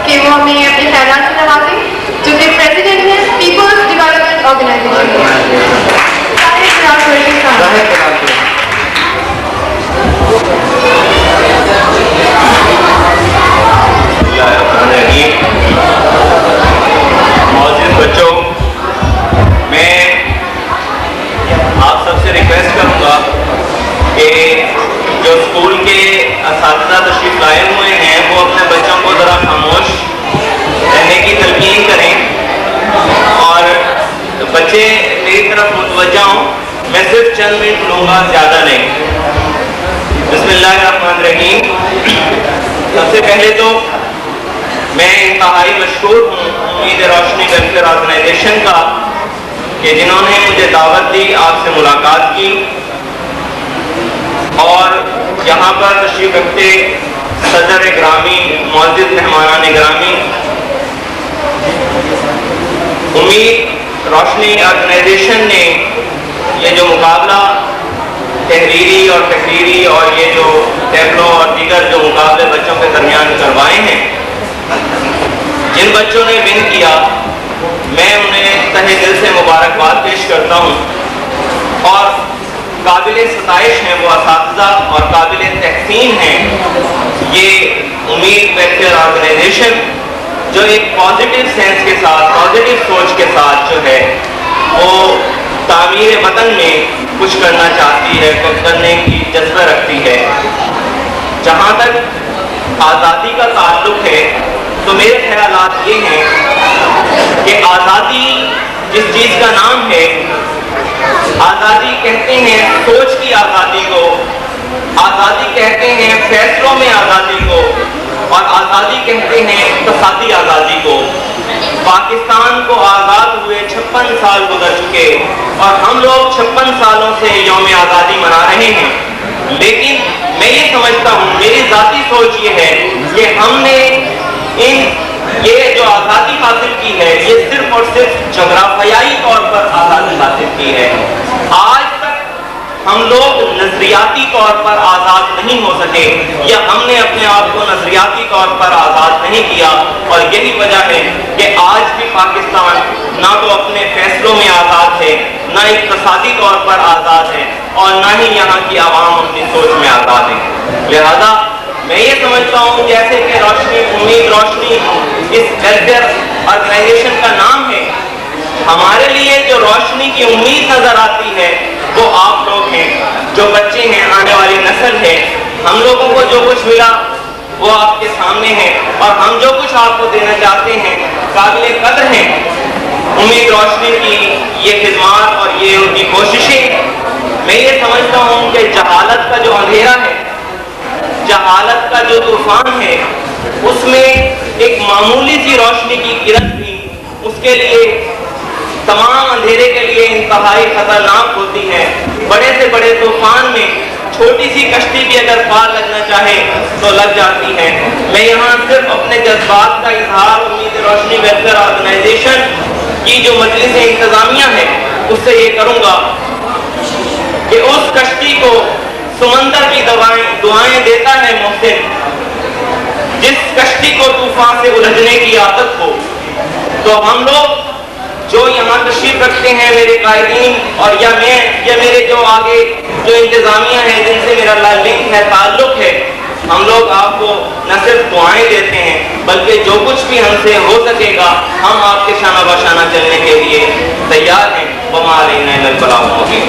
کہ وہ ہمیں اپنے خیالات سے نوازیں، جو کہ پریزیڈنٹ ہیں پیپلز ڈیولپمنٹ آرگنائزیشن کے۔ معزز بچوں، میں آپ سب سے ریکویسٹ کروں گا کہ جو اسکول کے اساتذہ تشریف لائے ہوئے ہیں وہ اپنے بچوں کو ذرا خاموش رہنے کی تلقین کریں اور بچے میری طرف متوجہ ہوں۔ میں صرف چند منٹ لوں گا، زیادہ نہیں۔ بسم اللہ الرحمن الرحیم۔ سب سے پہلے تو میں انتہائی مشکور ہوں امید روشنی ویلفیئر آرگنائزیشن کا کہ جنہوں نے مجھے دعوت دی، آپ سے ملاقات کی اور یہاں پر تشریف رکھتے صدر گرامی، معزز مہمانان گرامی، امید روشنی آرگنائزیشن نے یہ جو مقابلہ تحریری اور تقریری اور یہ جو ٹیبلو اور دیگر جو مقابلے بچوں کے درمیان کروائے ہیں، جن بچوں نے ون کیا میں انہیں تہہ دل سے مبارکباد پیش کرتا ہوں اور قابل ستائش ہیں وہ اساتذہ اور قابل تحسین ہیں یہ امید ویلفیئر آرگنائزیشن جو ایک پازیٹیو سینس کے ساتھ، پازیٹیو سوچ کے ساتھ جو ہے وہ تعمیر وطن میں کچھ کرنا چاہتی ہے، کچھ کرنے کی جذبہ رکھتی ہے۔ جہاں تک آزادی کا تعلق ہے تو میرے خیالات یہ ہیں کہ آزادی جس چیز کا نام ہے، آزادی کہتے ہیں سوچ کی آزادی کو، آزادی کہتے ہیں فیصلوں میں آزادی کو، اور آزادی کہتے ہیں اقتصادی آزادی کو۔ پاکستان کو آزاد ہوئے 56 سال گزر چکے اور ہم لوگ 56 سالوں سے یوم آزادی منا رہے ہیں، لیکن میں یہ سمجھتا ہوں، میری ذاتی سوچ یہ ہے کہ ہم نے یہ جو آزادی حاصل کی ہے یہ صرف اور صرف جغرافیائی طور پر آزادی حاصل کی ہے۔ آج تک ہم لوگ نظریاتی طور پر آزاد نہیں ہو سکے یا ہم نے اپنے آپ کو نظریاتی طور پر آزاد نہیں کیا، اور یہی وجہ ہے کہ آج بھی پاکستان نہ تو اپنے فیصلوں میں آزاد ہے، نہ اقتصادی طور پر آزاد ہے، اور نہ ہی یہاں کی عوام اپنی سوچ میں آزاد ہے۔ لہذا میں یہ سمجھتا ہوں جیسے کہ روشنی، امید روشنی اس ویلفیئر آرگنائزیشن کا نام ہے، ہمارے لیے جو روشنی کی امید نظر آتی ہے وہ آپ لوگ ہیں، جو بچے ہیں، آنے والی نسل ہے۔ ہم لوگوں کو جو کچھ ملا وہ آپ کے سامنے ہے اور ہم جو کچھ آپ کو دینا چاہتے ہیں قابل قدر ہیں۔ امید روشنی کی یہ خدمات اور یہ ان کی کوششیں، میں یہ سمجھتا ہوں کہ جہالت کا جو اندھیرا ہے، جہالت کا جو طوفان ہے، اس میں ایک معمولی سی روشنی کی کرن بھی اس کے لیے، تمام اندھیرے کے لیے انتہائی خطرناک ہوتی ہے۔ بڑے سے بڑے طوفان میں چھوٹی سی کشتی بھی اگر پار لگنا چاہے تو لگ جاتی ہے۔ میں یہاں صرف اپنے جذبات کا اظہار امید روشنی ویلفیئر آرگنائزیشن کی جو مجلس انتظامیہ ہے اس سے یہ کروں گا کہ اس کشتی کو سمندر کی دعائیں دیتا ہے محسن، جس کشتی کو طوفان سے الجھنے کی عادت ہو۔ تو ہم لوگ جو یہاں تشریف رکھتے ہیں میرے قائدین اور یا میرے جو آگے جو انتظامیہ ہیں جن سے میرا لنک ہے، تعلق ہے، ہم لوگ آپ کو نہ صرف دعائیں دیتے ہیں بلکہ جو کچھ بھی ہم سے ہو سکے گا ہم آپ کے شانہ بہ شانہ چلنے کے لیے تیار ہیں۔ وما علینا الا البلاغ المبین۔